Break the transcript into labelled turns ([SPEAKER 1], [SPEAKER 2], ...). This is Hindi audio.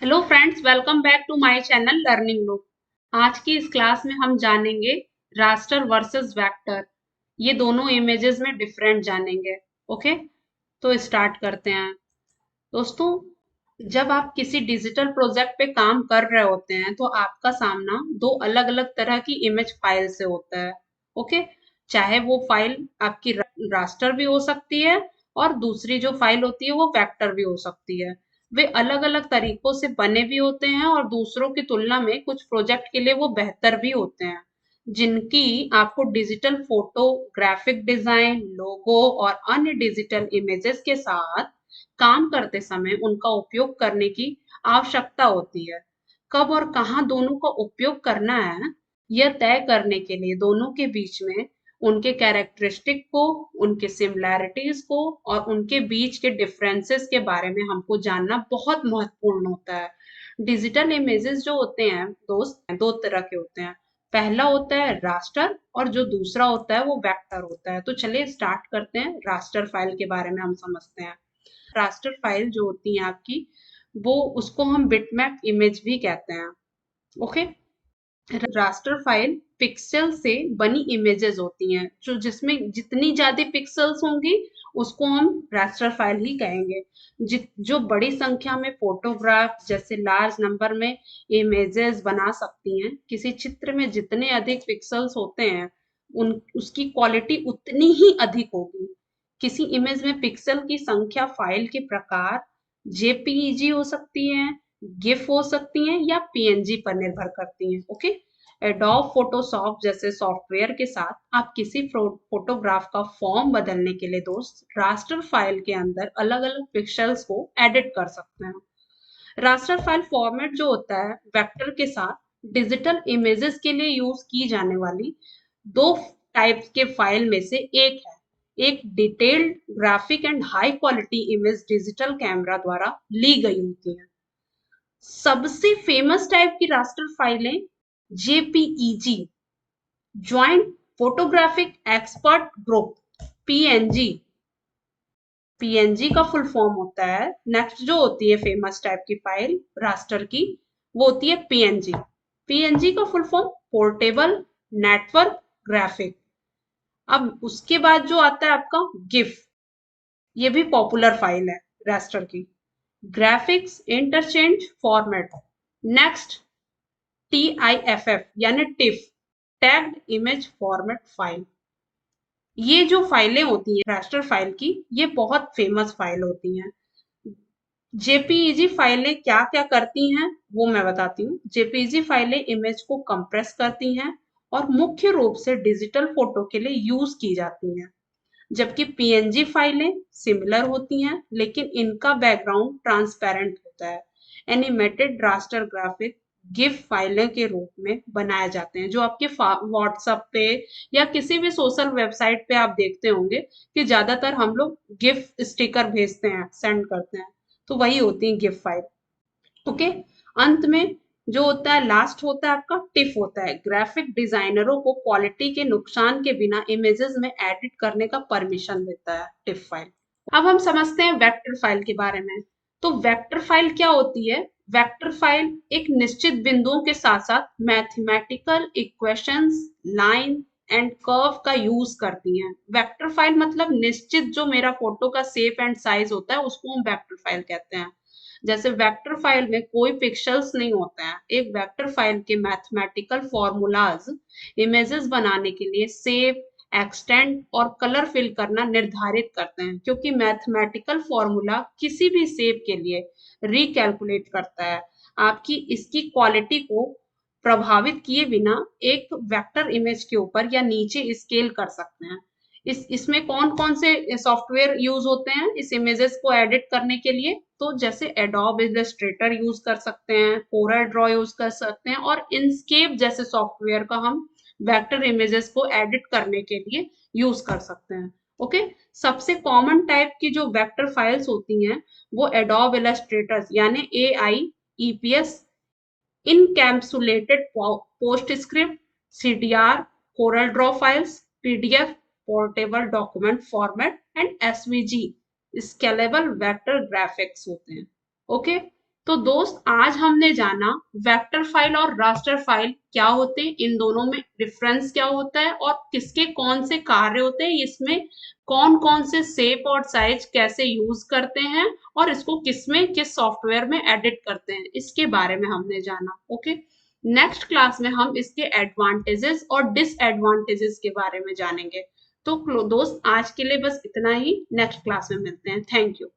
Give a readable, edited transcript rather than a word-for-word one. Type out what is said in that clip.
[SPEAKER 1] Hello friends, welcome back to my channel learning loop. आज की इस क्लास में हम जानेंगे रास्टर वर्सेस वेक्टर। ये दोनों इमेजेस में डिफरेंट जानेंगे। ओके, तो स्टार्ट करते हैं। दोस्तों, जब आप किसी डिजिटल प्रोजेक्ट पे काम कर रहे होते हैं तो आपका सामना दो अलग अलग तरह की इमेज फाइल से होता है। ओके, चाहे वो फाइल आपकी रास्टर भी हो सकती है और दूसरी जो फाइल होती है वो वेक्टर भी हो सकती है। वे अलग अलग तरीकों से बने भी होते हैं और दूसरों की तुलना में कुछ प्रोजेक्ट के लिए वो बेहतर भी होते हैं, जिनकी आपको डिजिटल फोटो, ग्राफिक डिजाइन, लोगो और अन्य डिजिटल इमेजेस के साथ काम करते समय उनका उपयोग करने की आवश्यकता होती है। कब और कहाँ दोनों का उपयोग करना है, यह तय करने के लिए दोनों के बीच में उनके कैरेक्टरिस्टिक को, उनके सिमिलैरिटीज को और उनके बीच के डिफरेंसेस के बारे में हमको जानना बहुत महत्वपूर्ण होता है। डिजिटल इमेजेस जो होते हैं दोस्त, दो तरह के होते हैं। पहला होता है रास्टर और जो दूसरा होता है वो वेक्टर होता है। तो चलिए स्टार्ट करते हैं। रास्टर फाइल के बारे में हम समझते हैं। रास्टर फाइल जो होती है आपकी, वो उसको हम बिटमैप इमेज भी कहते हैं। ओके, रास्टर फाइल पिक्सल से बनी इमेजेस होती हैं, जो जिसमें जितनी ज्यादा पिक्सल्स होंगी उसको हम रास्टर फाइल ही कहेंगे। जो बड़ी संख्या में फोटोग्राफ जैसे लार्ज नंबर में इमेजेस बना सकती हैं। किसी चित्र में जितने अधिक पिक्सल्स होते हैं उन उसकी क्वालिटी उतनी ही अधिक होगी। किसी इमेज में पिक्सल की संख्या फाइल के प्रकार, जेपीईजी हो सकती है, गिफ हो सकती हैं या पीएनजी पर निर्भर करती हैं। ओके, एडोब फोटोशॉप जैसे सॉफ्टवेयर के साथ आप किसी फोटोग्राफ का फॉर्म बदलने के लिए दोस्त रास्टर फाइल के अंदर अलग अलग पिक्सल्स को एडिट कर सकते हैं। रास्टर फाइल फॉर्मेट जो होता है वेक्टर के साथ डिजिटल इमेजेस के लिए यूज की जाने वाली दो टाइप्स के फाइल में से एक है। एक detailed graphic and high quality image digital camera द्वारा ली गई होती है। सबसे फेमस टाइप की रास्टर फाइलें JPEG, joint photographic expert group, PNG. PNG का फुल फॉर्म होता है, नेक्स्ट जो होती है फेमस टाइप की फाइल रास्टर की, वो होती है पीएनजी। पीएनजी का full form portable network graphic. अब उसके बाद जो आता है आपका गिफ, ये भी पॉपुलर फाइल है रास्टर की। Graphics interchange format. Next TIFF यानी tiff, tagged image format file. ये जो फाइलें होती हैं रास्टर फाइल की, ये बहुत फेमस फाइल होती हैं। जेपीईजी फाइलें क्या क्या करती हैं वो मैं बताती हूँ। जेपीईजी फाइलें इमेज को कंप्रेस करती हैं और मुख्य रूप से डिजिटल फोटो के लिए यूज की जाती हैं, जबकि पीएनजी फाइलें सिमिलर होती हैं लेकिन इनका बैकग्राउंड ट्रांसपेरेंट होता है। एनिमेटेड रास्टर ग्राफिक गिफ फाइलें के रूप में बनाए जाते हैं, जो आपके व्हाट्सएप पे या किसी भी सोशल वेबसाइट पे आप देखते होंगे कि ज्यादातर हम लोग गिफ स्टिकर भेजते हैं, सेंड करते हैं, तो वही होती है गिफ फाइल। ओके, अंत में जो होता है लास्ट होता है आपका टिफ होता है। ग्राफिक डिजाइनरों को क्वालिटी के नुकसान के बिना इमेजेस में एडिट करने का परमिशन देता है टिफ फाइल। अब हम समझते हैं वेक्टर फाइल के बारे में। तो वेक्टर फाइल क्या होती है? वेक्टर फाइल एक निश्चित बिंदुओं के साथ साथ mathematical equations, line and curve का यूज करती हैं। वेक्टर फाइल मतलब निश्चित जो मेरा फोटो का शेप एंड साइज होता है उसको हम वेक्टर फाइल कहते हैं। जैसे वेक्टर फाइल में कोई पिक्सेल्स नहीं होते हैं। एक वेक्टर फाइल के मैथमेटिकल फॉर्मूलाज इमेजेस बनाने के लिए शेप, एक्सटेंड और कलर फिल करना निर्धारित करते हैं, क्योंकि मैथमेटिकल फॉर्मूला किसी भी शेप के लिए रिकैलकुलेट करता है। आपकी इसकी क्वालिटी को प्रभावित किए बिना एक वेक्टर इमेज के ऊपर या नीचे स्केल कर सकते हैं। इसमें कौन कौन से सॉफ्टवेयर यूज होते हैं इस इमेजेस को एडिट करने के लिए? तो जैसे एडोब इलस्ट्रेटर यूज कर सकते हैं, कोरल ड्रॉ यूज कर सकते हैं और इनस्केप जैसे सॉफ्टवेयर का हम वेक्टर इमेजेस को एडिट करने के लिए यूज कर सकते हैं। ओके, सबसे कॉमन टाइप की जो वेक्टर फाइल्स होती हैं वो एडोब इलस्ट्रेटर यानी AIEPS, encapsulated PostScript, CDR, Corel Draw files, PDF, portable document format and SVG, scalable vector graphics होते हैं। ओके, तो दोस्त आज हमने जाना वेक्टर फाइल और रास्टर फाइल क्या होते हैं, इन दोनों में डिफरेंस क्या होता है और किसके कौन से कार्य होते हैं, इसमें कौन कौन से शेप और साइज कैसे यूज करते हैं और इसको किसमें किस सॉफ्टवेयर में एडिट करते हैं, इसके बारे में हमने जाना। ओके, नेक्स्ट क्लास में हम इसके एडवांटेजेस और डिसएडवांटेजेस के बारे में जानेंगे। तो दोस्त आज के लिए बस इतना ही, नेक्स्ट क्लास में मिलते हैं। Thank you.